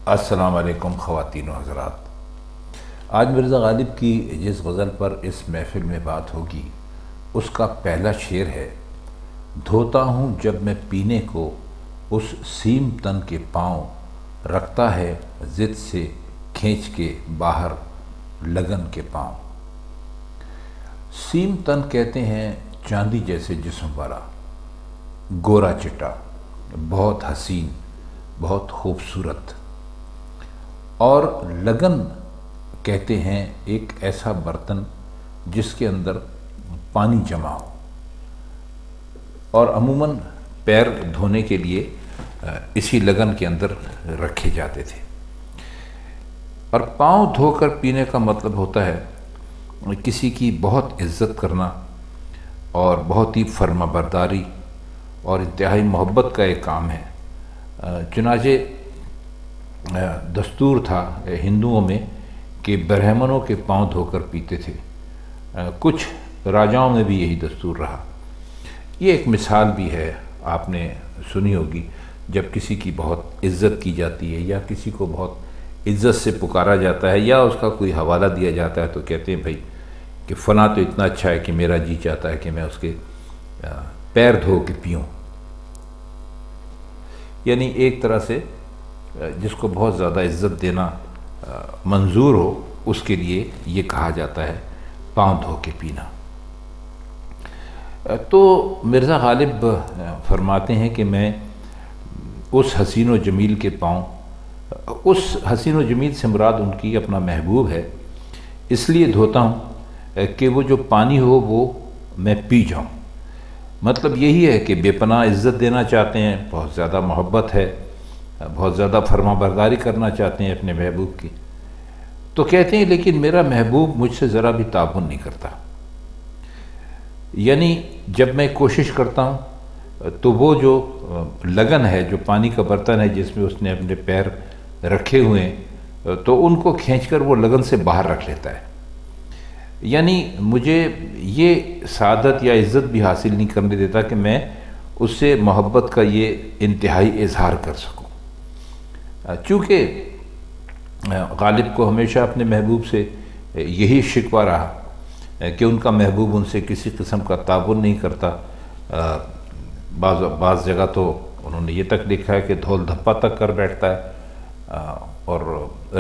السلام علیکم خواتین و حضرات۔ آج مرزا غالب کی جس غزل پر اس محفل میں بات ہوگی اس کا پہلا شعر ہے: دھوتا ہوں جب میں پینے کو اس سیم تن کے پاؤں، رکھتا ہے ضد سے کھینچ کے باہر لگن کے پاؤں۔ سیم تن کہتے ہیں چاندی جیسے جسم والا، گورا چٹا، بہت حسین، بہت خوبصورت۔ اور لگن کہتے ہیں ایک ایسا برتن جس کے اندر پانی جمع ہو، اور عموماً پیر دھونے کے لیے اسی لگن کے اندر رکھے جاتے تھے۔ اور پاؤں دھو کر پینے کا مطلب ہوتا ہے کسی کی بہت عزت کرنا اور بہت ہی فرما برداری اور انتہائی محبت کا ایک کام ہے۔ چنانچہ دستور تھا ہندوؤں میں کہ برہمنوں کے پاؤں دھو کر پیتے تھے۔ کچھ راجاؤں میں بھی یہی دستور رہا۔ یہ ایک مثال بھی ہے، آپ نے سنی ہوگی، جب کسی کی بہت عزت کی جاتی ہے یا کسی کو بہت عزت سے پکارا جاتا ہے یا اس کا کوئی حوالہ دیا جاتا ہے تو کہتے ہیں بھائی کہ فلاں تو اتنا اچھا ہے کہ میرا جی چاہتا ہے کہ میں اس کے پیر دھو کے پیوں۔ یعنی ایک طرح سے جس کو بہت زیادہ عزت دینا منظور ہو اس کے لیے یہ کہا جاتا ہے پاؤں دھو کے پینا۔ تو مرزا غالب فرماتے ہیں کہ میں اس حسین و جمیل کے پاؤں، اس حسین و جمیل سے مراد ان کی اپنا محبوب ہے، اس لیے دھوتا ہوں کہ وہ جو پانی ہو وہ میں پی جاؤں۔ مطلب یہی ہے کہ بے پناہ عزت دینا چاہتے ہیں، بہت زیادہ محبت ہے، بہت زیادہ فرما برداری کرنا چاہتے ہیں اپنے محبوب کی، تو کہتے ہیں لیکن میرا محبوب مجھ سے ذرا بھی تعاون نہیں کرتا۔ یعنی جب میں کوشش کرتا ہوں تو وہ جو لگن ہے، جو پانی کا برتن ہے جس میں اس نے اپنے پیر رکھے ہوئے ہیں، تو ان کو کھینچ کر وہ لگن سے باہر رکھ لیتا ہے۔ یعنی مجھے یہ سعادت یا عزت بھی حاصل نہیں کرنے دیتا کہ میں اس سے محبت کا یہ انتہائی اظہار کر سکوں۔ چونکہ غالب کو ہمیشہ اپنے محبوب سے یہی شکوہ رہا کہ ان کا محبوب ان سے کسی قسم کا تعاون نہیں کرتا۔ بعض جگہ تو انہوں نے یہ تک لکھا ہے کہ دھول دھپا تک کر بیٹھتا ہے اور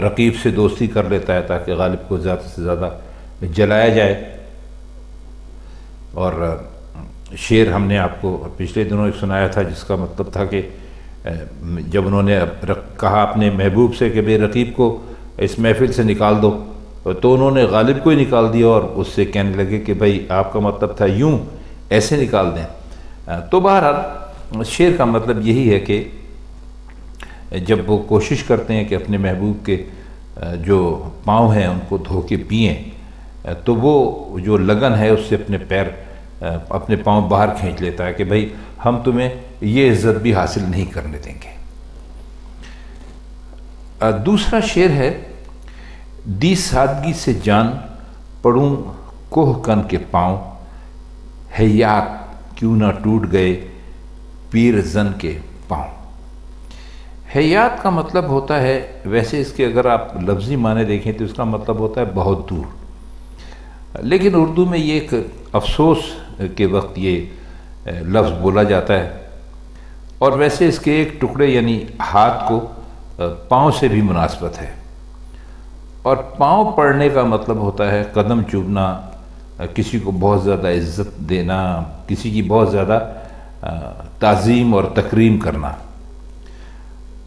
رقیب سے دوستی کر لیتا ہے تاکہ غالب کو زیادہ سے زیادہ جلایا جائے۔ اور شعر ہم نے آپ کو پچھلے دنوں ایک سنایا تھا جس کا مطلب تھا کہ جب انہوں نے کہا اپنے محبوب سے کہ بے رقیب کو اس محفل سے نکال دو، تو انہوں نے غالب کو ہی نکال دیا اور اس سے کہنے لگے کہ بھائی آپ کا مطلب تھا یوں، ایسے نکال دیں۔ تو بہرحال شعر کا مطلب یہی ہے کہ جب وہ کوشش کرتے ہیں کہ اپنے محبوب کے جو پاؤں ہیں ان کو دھو کے پئیں، تو وہ جو لگن ہے اس سے اپنے پاؤں باہر کھینچ لیتا ہے کہ بھائی ہم تمہیں یہ عزت بھی حاصل نہیں کرنے دیں گے۔ دوسرا شعر ہے: دی سادگی سے جان پڑوں کوہ کن کے پاؤں، حیات کیوں نہ ٹوٹ گئے پیر زن کے پاؤں۔ حیات کا مطلب ہوتا ہے، ویسے اس کے اگر آپ لفظی معنی دیکھیں تو اس کا مطلب ہوتا ہے بہت دور، لیکن اردو میں یہ ایک افسوس کے وقت یہ لفظ بولا جاتا ہے، اور ویسے اس کے ایک ٹکڑے یعنی ہاتھ کو پاؤں سے بھی مناسبت ہے۔ اور پاؤں پڑنے کا مطلب ہوتا ہے قدم چومنا، کسی کو بہت زیادہ عزت دینا، کسی کی بہت زیادہ تعظیم اور تکریم کرنا۔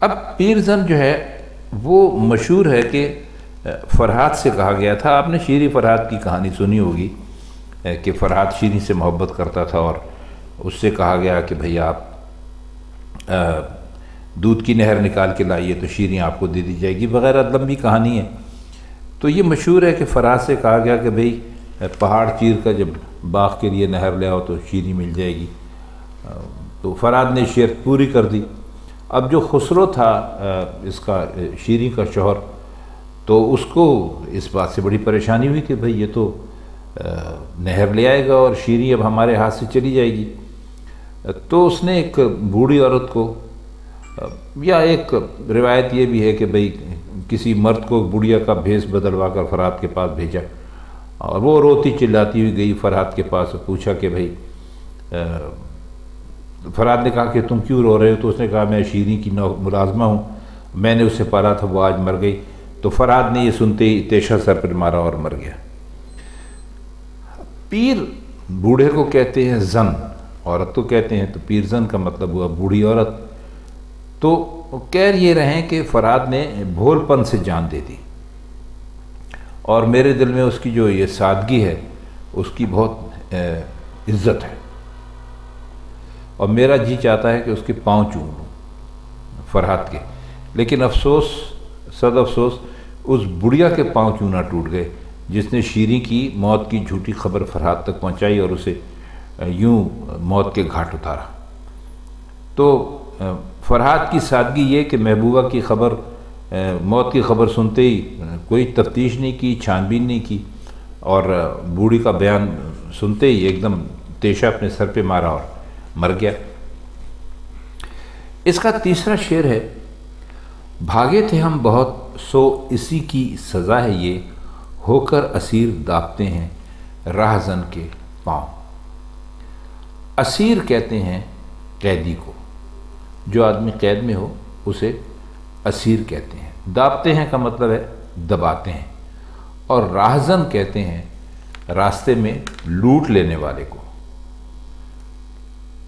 اب پیرزن جو ہے وہ مشہور ہے کہ فرحات سے کہا گیا تھا۔ آپ نے شیریں فرحات کی کہانی سنی ہوگی کہ فرحات شیریں سے محبت کرتا تھا اور اس سے کہا گیا کہ بھئی آپ دودھ کی نہر نکال کے لائیے تو شیریں آپ کو دے دی جائے گی وغیرہ، لمبی کہانی ہے۔ تو یہ مشہور ہے کہ فرحات سے کہا گیا کہ بھئی پہاڑ چیر کا جب باغ کے لیے نہر لے آؤ تو شیریں مل جائے گی۔ تو فرحات نے شرط پوری کر دی۔ اب جو خسرو تھا اس کا شیریں کا شوہر، تو اس کو اس بات سے بڑی پریشانی ہوئی کہ بھئی یہ تو نہر لے آئے گا اور شیریں اب ہمارے ہاتھ سے چلی جائے گی۔ تو اس نے ایک بوڑھی عورت کو یا ایک روایت یہ بھی ہے کہ بھئی کسی مرد کو بڑھیا کا بھیس بدلوا کر فرات کے پاس بھیجا، اور وہ روتی چلاتی ہوئی گئی فرات کے پاس، پوچھا کہ بھئی فرات نے کہا کہ تم کیوں رو رہے ہو؟ تو اس نے کہا میں شیریں کی ملازمہ ہوں، میں نے اسے پالا تھا، وہ آج مر گئی۔ تو فرات نے یہ سنتے ہی تیشہ سر پر مارا اور مر گیا۔ پیر بوڑھے کو کہتے ہیں زن، عورت کو کہتے ہیں، تو پیر زن کا مطلب ہوا بوڑھی عورت۔ تو کہہ یہ رہیں کہ فرات نے بھول پن سے جان دے دی، اور میرے دل میں اس کی جو یہ سادگی ہے اس کی بہت عزت ہے، اور میرا جی چاہتا ہے کہ اس کے پاؤں چوم لوں فرحات کے۔ لیکن افسوس، صد افسوس، اس بڑھیا کے پاؤں کیوں نہ ٹوٹ گئے جس نے شیریں کی موت کی جھوٹی خبر فرحات تک پہنچائی اور اسے یوں موت کے گھاٹ اتارا۔ تو فرحات کی سادگی یہ کہ محبوبہ کی خبر، موت کی خبر سنتے ہی کوئی تفتیش نہیں کی، چھان بین نہیں کی، اور بوڑھی کا بیان سنتے ہی ایک دم تیشہ اپنے سر پہ مارا اور مر گیا۔ اس کا تیسرا شعر ہے، بھاگے تھے ہم بہت سو اسی کی سزا ہے یہ، ہو کر اسیر داغتے ہیں راہزن کے پاؤں۔ اسیر کہتے ہیں قیدی کو، جو آدمی قید میں ہو اسے اسیر کہتے ہیں۔ دابتے ہیں کا مطلب ہے دباتے ہیں، اور راہزن کہتے ہیں راستے میں لوٹ لینے والے کو۔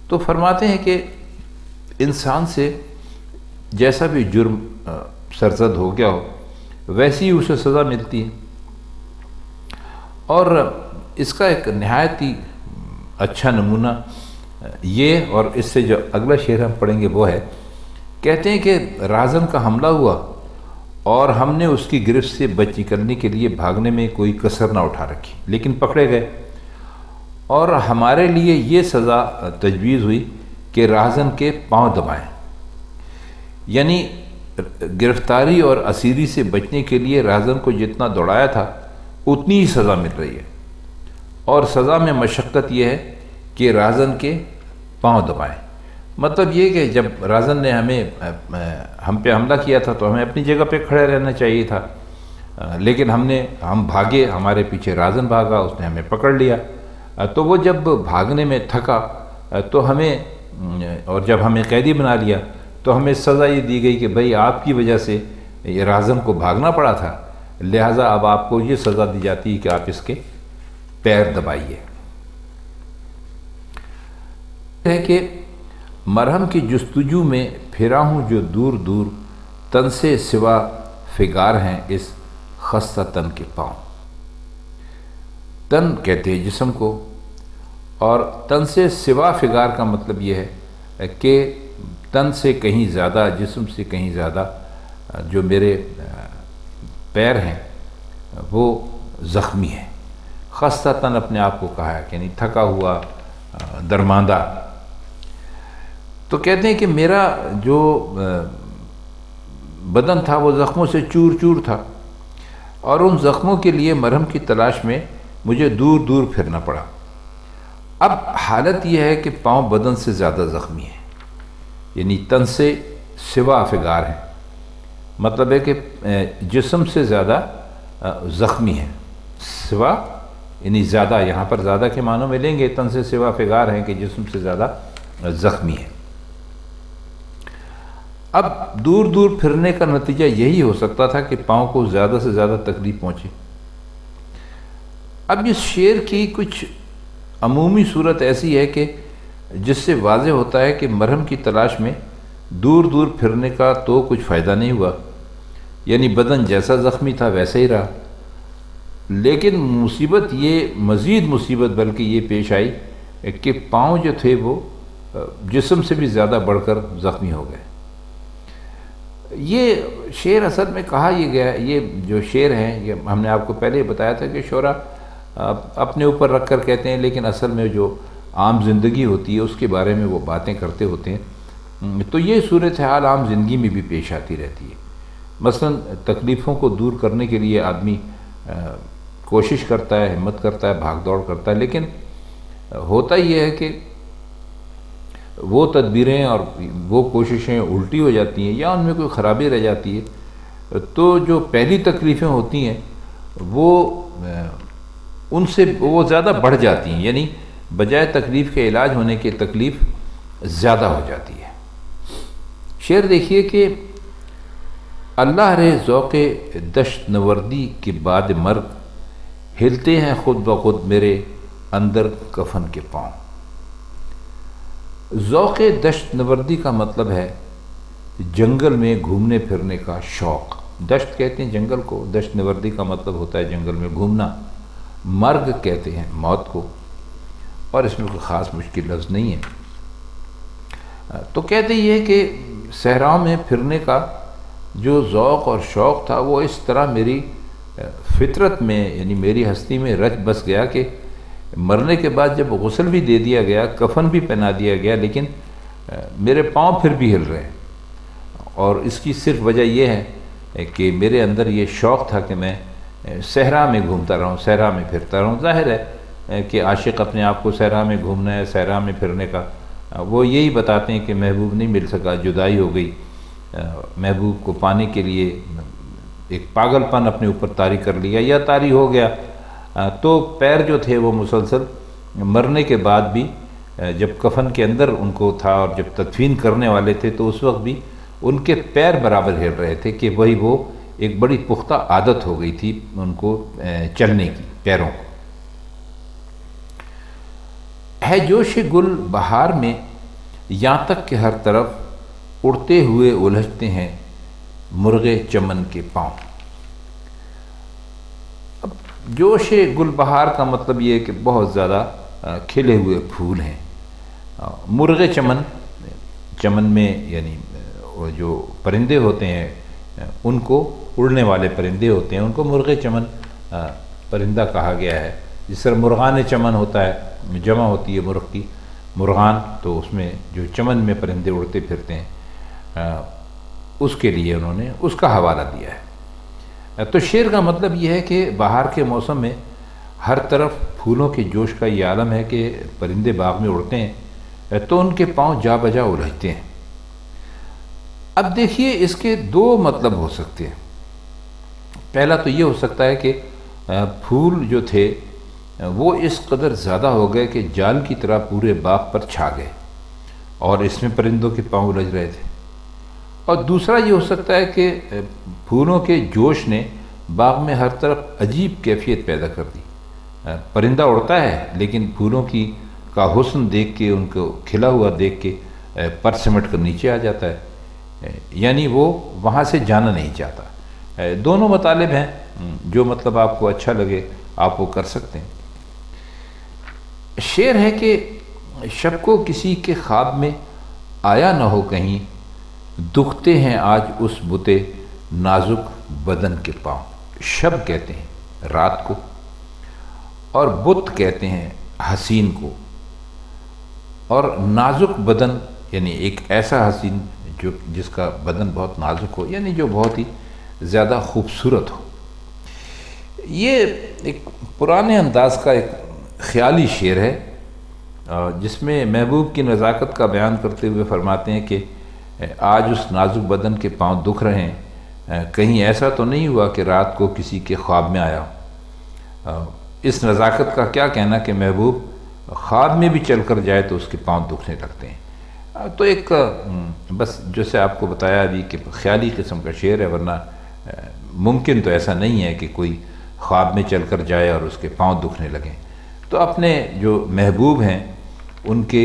تو فرماتے ہیں کہ انسان سے جیسا بھی جرم سرزد ہو گیا ہو ویسی ہی اسے سزا ملتی ہے، اور اس کا ایک نہایت ہی اچھا نمونہ یہ، اور اس سے جو اگلا شعر ہم پڑھیں گے وہ ہے، کہتے ہیں کہ راہزن کا حملہ ہوا اور ہم نے اس کی گرفت سے بچ نکلنے کے لیے بھاگنے میں کوئی کسر نہ اٹھا رکھی، لیکن پکڑے گئے، اور ہمارے لیے یہ سزا تجویز ہوئی کہ راہزن کے پاؤں دبائیں۔ یعنی گرفتاری اور اسیری سے بچنے کے لیے راہزن کو جتنا دوڑایا تھا اتنی ہی سزا مل رہی ہے، اور سزا میں مشقت یہ ہے کہ راہزن کے پاؤں دبائیں۔ مطلب یہ کہ جب راہزن نے ہم پہ حملہ کیا تھا تو ہمیں اپنی جگہ پہ کھڑے رہنا چاہیے تھا، لیکن ہم بھاگے، ہمارے پیچھے راہزن بھاگا، اس نے ہمیں پکڑ لیا۔ تو وہ جب بھاگنے میں تھکا تو ہمیں، اور جب ہمیں قیدی بنا لیا تو ہمیں سزا یہ دی گئی کہ بھئی آپ کی وجہ سے یہ راہزن کو بھاگنا پڑا تھا، لہٰذا اب آپ کو یہ سزا دی جاتی ہے کہ آپ اس کے پیر دبائیے۔ ہے کہ مرہم کی جستجو میں پھرا ہوں جو دور دور، تن سے سوا فگار ہیں اس خستہ تن کے پاؤں۔ تن کہتے ہیں جسم کو، اور تن سے سوا فگار کا مطلب یہ ہے کہ تن سے کہیں زیادہ، جسم سے کہیں زیادہ جو میرے پیر ہیں وہ زخمی ہیں۔ خستہ تن اپنے آپ کو کہا ہے، یعنی تھکا ہوا، درماندہ۔ تو کہتے ہیں کہ میرا جو بدن تھا وہ زخموں سے چور چور تھا، اور ان زخموں کے لیے مرہم کی تلاش میں مجھے دور دور پھرنا پڑا۔ اب حالت یہ ہے کہ پاؤں بدن سے زیادہ زخمی ہیں، یعنی تن سے سوا فگار ہیں، مطلب ہے کہ جسم سے زیادہ زخمی ہیں۔ سوا یعنی زیادہ، یہاں پر زیادہ کے معنوں میں لیں گے، تن سے سوا فگار ہیں کہ جسم سے زیادہ زخمی ہیں۔ اب دور دور پھرنے کا نتیجہ یہی ہو سکتا تھا کہ پاؤں کو زیادہ سے زیادہ تکلیف پہنچے۔ اب اس شعر کی کچھ عمومی صورت ایسی ہے کہ جس سے واضح ہوتا ہے کہ مرہم کی تلاش میں دور دور پھرنے کا تو کچھ فائدہ نہیں ہوا، یعنی بدن جیسا زخمی تھا ویسا ہی رہا۔ لیکن مصیبت، یہ مزید مصیبت بلکہ یہ پیش آئی کہ پاؤں جو تھے وہ جسم سے بھی زیادہ بڑھ کر زخمی ہو گئے۔ یہ شعر اصل میں کہا یہ گیا، یہ جو شعر ہیں یہ ہم نے آپ کو پہلے بتایا تھا کہ شعراء اپنے اوپر رکھ کر کہتے ہیں، لیکن اصل میں جو عام زندگی ہوتی ہے اس کے بارے میں وہ باتیں کرتے ہوتے ہیں۔ تو یہ صورتحال عام زندگی میں بھی پیش آتی رہتی ہے۔ مثلا تکلیفوں کو دور کرنے کے لیے آدمی کوشش کرتا ہے، ہمت کرتا ہے، بھاگ دوڑ کرتا ہے، لیکن ہوتا یہ ہے کہ وہ تدبیریں اور وہ کوششیں الٹی ہو جاتی ہیں یا ان میں کوئی خرابی رہ جاتی ہے، تو جو پہلی تکلیفیں ہوتی ہیں وہ ان سے وہ زیادہ بڑھ جاتی ہیں، یعنی بجائے تکلیف کے علاج ہونے کی تکلیف زیادہ ہو جاتی ہے۔ شعر دیکھیے کہ اللہ رے ذوق دشت نوردی کے بعد مرگ، ہلتے ہیں خود بخود میرے اندر کفن کے پاؤں۔ ذوق دشت نوردی کا مطلب ہے جنگل میں گھومنے پھرنے کا شوق۔ دشت کہتے ہیں جنگل کو، دشت نوردی کا مطلب ہوتا ہے جنگل میں گھومنا۔ مرگ کہتے ہیں موت کو، اور اس میں کوئی خاص مشکل لفظ نہیں ہے۔ تو کہتے یہ کہ صحراؤں میں پھرنے کا جو ذوق اور شوق تھا وہ اس طرح میری فطرت میں، یعنی میری ہستی میں رچ بس گیا کہ مرنے کے بعد جب غسل بھی دے دیا گیا، کفن بھی پہنا دیا گیا، لیکن میرے پاؤں پھر بھی ہل رہے ہیں۔ اور اس کی صرف وجہ یہ ہے کہ میرے اندر یہ شوق تھا کہ میں صحرا میں گھومتا رہوں، صحرا میں پھرتا رہوں۔ ظاہر ہے کہ عاشق اپنے آپ کو صحرا میں گھومنا ہے، صحرا میں پھرنے کا وہ یہی بتاتے ہیں کہ محبوب نہیں مل سکا، جدائی ہو گئی، محبوب کو پانے کے لیے ایک پاگل پن اپنے اوپر طاری کر لیا یا طاری ہو گیا۔ تو پیر جو تھے وہ مسلسل مرنے کے بعد بھی، جب کفن کے اندر ان کو تھا اور جب تدفین کرنے والے تھے تو اس وقت بھی ان کے پیر برابر ہل رہے تھے کہ وہی وہ ایک بڑی پختہ عادت ہو گئی تھی ان کو چلنے کی، پیروں کو۔ ہے جوش گل بہار میں یہاں تک کہ ہر طرف اڑتے ہوئے الجھتے ہیں مرغے چمن کے پاؤں۔ اب جوش گل بہار کا مطلب یہ ہے کہ بہت زیادہ کھلے ہوئے پھول ہیں۔ مرغے چمن، چمن میں یعنی جو پرندے ہوتے ہیں ان کو، اڑنے والے پرندے ہوتے ہیں ان کو مرغے چمن پرندہ کہا گیا ہے۔ جس طرح مرغان چمن ہوتا ہے، جمع ہوتی ہے مرغ کی، مرغان، تو اس میں جو چمن میں پرندے اڑتے پھرتے ہیں اس کے لیے انہوں نے اس کا حوالہ دیا ہے۔ تو شعر کا مطلب یہ ہے کہ بہار کے موسم میں ہر طرف پھولوں کے جوش کا یہ عالم ہے کہ پرندے باغ میں اڑتے ہیں تو ان کے پاؤں جا بجا الجھتے ہیں۔ اب دیکھیے اس کے دو مطلب ہو سکتے ہیں۔ پہلا تو یہ ہو سکتا ہے کہ پھول جو تھے وہ اس قدر زیادہ ہو گئے کہ جال کی طرح پورے باغ پر چھا گئے اور اس میں پرندوں کے پاؤں الجھ رہے تھے۔ اور دوسرا یہ ہو سکتا ہے کہ پھولوں کے جوش نے باغ میں ہر طرف عجیب کیفیت پیدا کر دی۔ پرندہ اڑتا ہے لیکن پھولوں کا حسن دیکھ کے، ان کو کھلا ہوا دیکھ کے پر سمٹ کر نیچے آ جاتا ہے، یعنی وہ وہاں سے جانا نہیں چاہتا۔ دونوں مطالب ہیں، جو مطلب آپ کو اچھا لگے آپ وہ کر سکتے ہیں۔ شعر ہے کہ شب کو کسی کے خواب میں آیا نہ ہو کہیں، دکھتے ہیں آج اس بتے نازک بدن کے پاؤں۔ شب کہتے ہیں رات کو، اور بت کہتے ہیں حسین کو، اور نازک بدن یعنی ایک ایسا حسین جس کا بدن بہت نازک ہو، یعنی جو بہت ہی زیادہ خوبصورت ہو۔ یہ ایک پرانے انداز کا ایک خیالی شعر ہے جس میں محبوب کی نزاکت کا بیان کرتے ہوئے فرماتے ہیں کہ آج اس نازک بدن کے پاؤں دکھ رہے ہیں، کہیں ایسا تو نہیں ہوا کہ رات کو کسی کے خواب میں آیا ہو۔ اس نزاکت کا کیا کہنا کہ محبوب خواب میں بھی چل کر جائے تو اس کے پاؤں دکھنے لگتے ہیں۔ تو ایک بس جیسے آپ کو بتایا ابھی کہ خیالی قسم کا شعر ہے، ورنہ ممکن تو ایسا نہیں ہے کہ کوئی خواب میں چل کر جائے اور اس کے پاؤں دکھنے لگیں۔ تو اپنے جو محبوب ہیں ان کے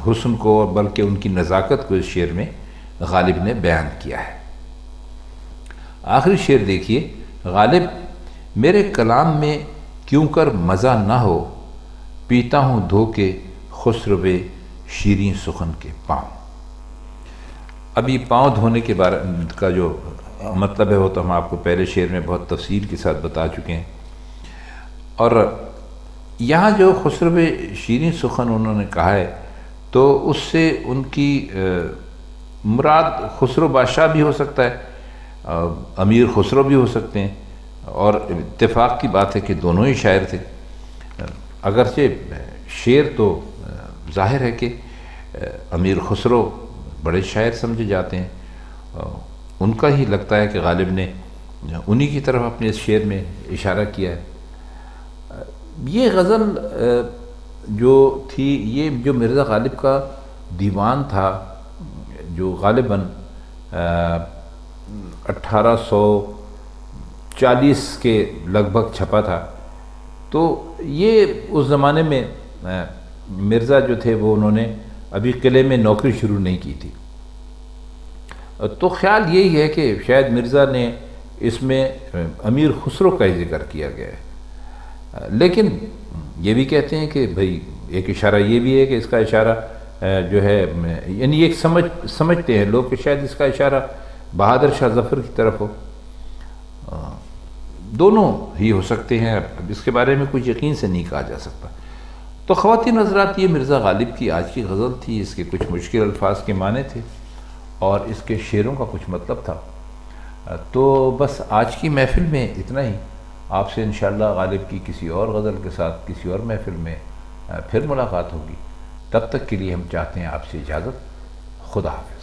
حسن کو اور بلکہ ان کی نزاکت کو اس شعر میں غالب نے بیان کیا ہے۔ آخری شعر دیکھیے، غالب میرے کلام میں کیوں کر مزہ نہ ہو، پیتا ہوں دھو کے خسرو شیریں سخن کے پاؤں۔ اب یہ پاؤں دھونے کے بارے کا جو مطلب ہے وہ تو ہم آپ کو پہلے شعر میں بہت تفصیل کے ساتھ بتا چکے ہیں، اور یہاں جو خسرو شیریں سخن انہوں نے کہا ہے تو اس سے ان کی مراد خسرو بادشاہ بھی ہو سکتا ہے، امیر خسرو بھی ہو سکتے ہیں، اور اتفاق کی بات ہے کہ دونوں ہی شاعر تھے۔ اگرچہ شعر تو ظاہر ہے کہ امیر خسرو بڑے شاعر سمجھے جاتے ہیں، ان کا ہی لگتا ہے کہ غالب نے انہی کی طرف اپنے اس شعر میں اشارہ کیا ہے۔ یہ غزل جو تھی، یہ جو مرزا غالب کا دیوان تھا جو غالباً 1840 کے لگ بھگ چھپا تھا، تو یہ اس زمانے میں مرزا جو تھے وہ انہوں نے ابھی قلعے میں نوکری شروع نہیں کی تھی، تو خیال یہی ہے کہ شاید مرزا نے اس میں امیر خسرو کا ہی ذکر کیا گیا ہے، لیکن یہ بھی کہتے ہیں کہ بھئی ایک اشارہ یہ بھی ہے کہ اس کا اشارہ جو ہے، یعنی ایک سمجھتے ہیں لوگ کہ شاید اس کا اشارہ بہادر شاہ ظفر کی طرف ہو، دونوں ہی ہو سکتے ہیں، اب اس کے بارے میں کچھ یقین سے نہیں کہا جا سکتا۔ تو خواتین حضرات، یہ مرزا غالب کی آج کی غزل تھی، اس کے کچھ مشکل الفاظ کے معنی تھے اور اس کے شعروں کا کچھ مطلب تھا۔ تو بس آج کی محفل میں اتنا ہی، آپ سے انشاءاللہ غالب کی کسی اور غزل کے ساتھ کسی اور محفل میں پھر ملاقات ہوگی، تب تک کے لیے ہم چاہتے ہیں آپ سے اجازت، خدا حافظ۔